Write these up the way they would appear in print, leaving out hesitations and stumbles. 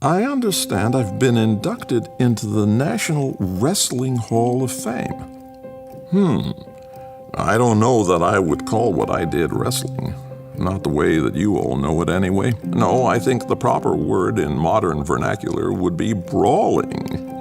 I understand I've been inducted into the National Wrestling Hall of Fame. I don't know that I would call what I did wrestling. Not the way that you all know it anyway. No, I think the proper word in modern vernacular would be brawling.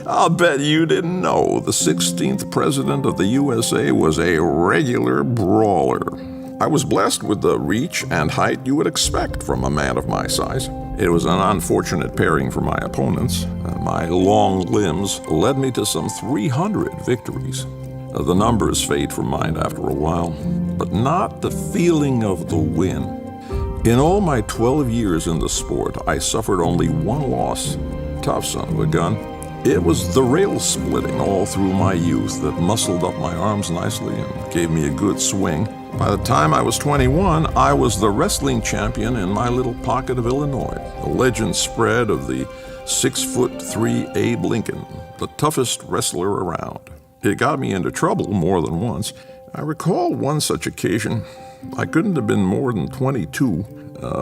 I'll bet you didn't know the 16th president of the USA was a regular brawler. I was blessed with the reach and height you would expect from a man of my size. It was an unfortunate pairing for my opponents. My long limbs led me to some 300 victories. The numbers fade from mind after a while, but not the feeling of the win. In all my 12 years in the sport, I suffered only one loss. Tough son of a gun. It was the rail splitting all through my youth that muscled up my arms nicely and gave me a good swing. By the time I was 21, I was the wrestling champion in my little pocket of Illinois. The legend spread of the 6'3" Abe Lincoln, the toughest wrestler around. It got me into trouble more than once. I recall one such occasion. I couldn't have been more than 22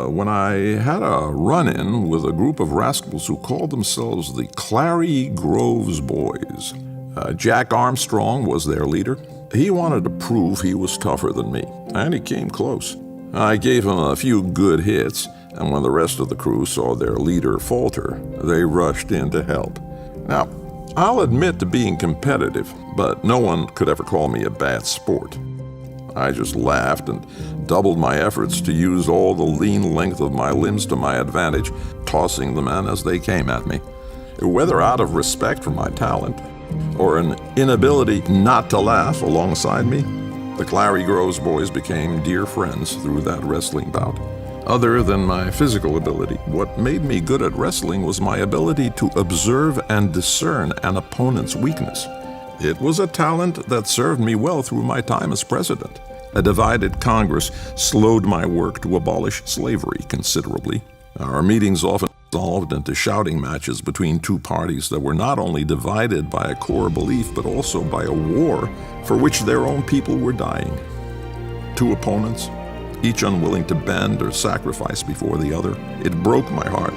when I had a run-in with a group of rascals who called themselves the Clary Groves Boys. Jack Armstrong was their leader. He wanted to prove he was tougher than me, and he came close. I gave him a few good hits, and when the rest of the crew saw their leader falter, they rushed in to help. Now, I'll admit to being competitive, but no one could ever call me a bad sport. I just laughed and doubled my efforts to use all the lean length of my limbs to my advantage, tossing the men as they came at me. Whether out of respect for my talent or an inability not to laugh alongside me, the Clary Groves Boys became dear friends through that wrestling bout. Other than my physical ability, what made me good at wrestling was my ability to observe and discern an opponent's weakness. It was a talent that served me well through my time as president. A divided Congress slowed my work to abolish slavery considerably. Our meetings often dissolved into shouting matches between two parties that were not only divided by a core belief, but also by a war for which their own people were dying. Two opponents, each unwilling to bend or sacrifice before the other. It broke my heart,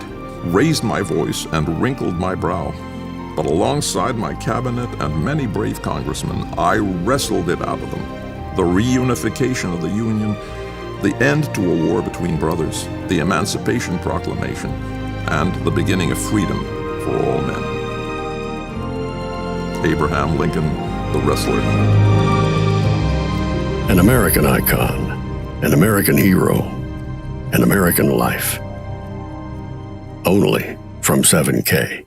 raised my voice, and wrinkled my brow. But alongside my cabinet and many brave congressmen, I wrestled it out of them. The reunification of the Union, the end to a war between brothers, the Emancipation Proclamation, and the beginning of freedom for all men. Abraham Lincoln, the wrestler. An American icon, an American hero, an American life. Only from 7K.